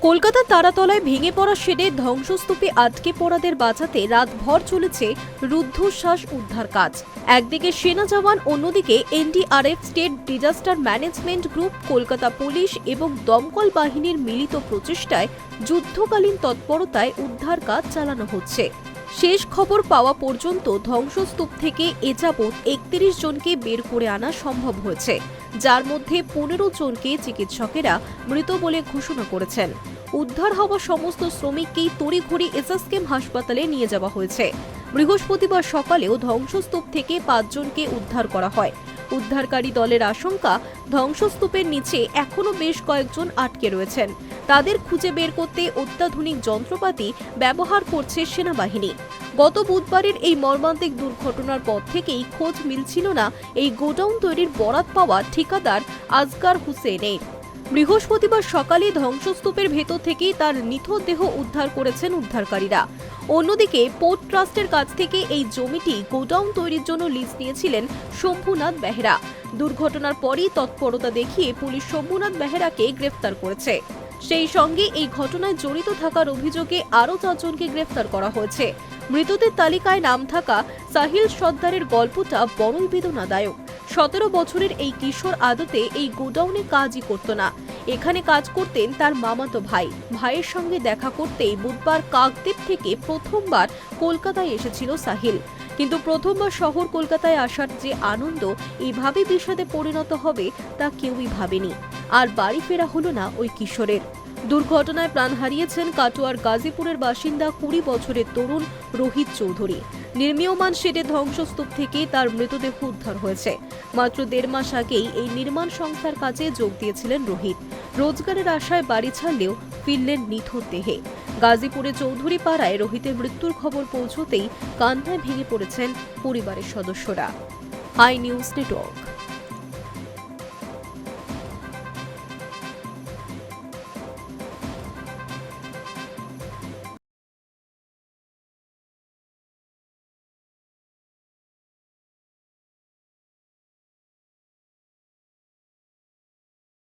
কলকাতার তারাতলায় ভেঙে পড়া শেডে ধ্বংসস্তূপে আটকে পড়াদের বাঁচাতে রাতভর চলেছে রুদ্ধশ্বাস উদ্ধার কাজ। একদিকে সেনা জওয়ান, অন্যদিকে NDRF, state disaster management group, Kolkata police এবং দমকল বাহিনীর মিলিত প্রচেষ্টায় যুদ্ধকালীন তৎপরতায় উদ্ধার কাজ চালানো হচ্ছে। শেষ খবর পাওয়া পর্যন্ত ধ্বংসস্তূপ থেকে এ যাবৎ ৩১ জনকে বের করে আনা সম্ভব হয়েছে, যার মধ্যে ১৫ জনকে চিকিৎসকেরা মৃত বলে ঘোষণা করেছেন। উদ্ধার হওয়া সমস্ত শ্রমিককেই তড়িঘড়ি এসএসকেএম হাসপাতালে নিয়ে যাওয়া হয়েছে। বৃহস্পতিবার সকালেও ধ্বংসস্তূপ থেকে ৫ জনকে উদ্ধার করা হয়। উদ্ধারকারী দলের আশঙ্কা, ধ্বংসস্তূপের নিচে এখনও বেশ কয়েকজন আটকে রয়েছেন। তাদের খুঁজে বের করতে অত্যাধুনিক যন্ত্রপাতি ব্যবহার করছে সেনাবাহিনী। গত বুধবারের এই মর্মান্তিক দুর্ঘটনার পর থেকেই খোঁজ মিলছিল না এই গোডাউন তৈরির বরাত পাওয়া ঠিকাদার আসগার হুসেনের। বৃহস্পতিবার সকালে ধ্বংসস্তূপের ভেতর থেকেই তার নিথর দেহ উদ্ধার করেছেন উদ্ধারকারীরা। অন্যদিকে পোর্ট ট্রাস্টের কাছ থেকে এই জমিটি গোডাউন তৈরির জন্য লিজ নিয়েছিলেন শম্ভুনাথ বেহরা। দুর্ঘটনার পরই তৎপরতা দেখিয়ে পুলিশ শম্ভুনাথ বেহরাকে গ্রেফতার করেছে। সেই সঙ্গে এই ঘটনায় জড়িত থাকার অভিযোগে আরও ৪ জনকে গ্রেফতার করা হয়েছে। মৃতদের তালিকায় নাম থাকা সাহিল সর্দারের গল্পটা বড়ই বেদনাদায়ক। ১৭ বছরের এই কিশোর আদতে এই গোডাউনে কাজই করত না। এখানে কাজ করতেন তার মামাতো ভাই। ভাইয়ের সঙ্গে দেখা করতেই বুধবার কাকদ্বীপ থেকে প্রথমবার কলকাতায় এসেছিল সাহিল। কিন্তু প্রথমবার শহর কলকাতায় আসার যে আনন্দ এইভাবে বিষাদে পরিণত হবে তা কেউই ভাবেনি। আর বাড়ি ফেরা হলো না ওই কিশোরের। দুর্ঘটনায় প্রাণ হারিয়েছেন কাটোয়ার গাজীপুরের বাসিন্দা ২০ বছরের তরুণ রোহিত চৌধুরী। নির্মীয়মান শেডে ধ্বংসস্তূপ থেকে তার মৃতদেহ উদ্ধার হয়েছে। মাত্র ১.৫ মাস আগেই এই নির্মাণ সংস্থার কাজে যোগ দিয়েছিলেন রোহিত। রোজগারের আশায় বাড়ি ছাড়লেও ফিরলেন নিথর দেহে। গাজীপুরে চৌধুরী পাড়ায় রোহিতের মৃত্যুর খবর পৌঁছতেই কান্নায় ভেঙে পড়েছেন পরিবারের সদস্যরা। I news network.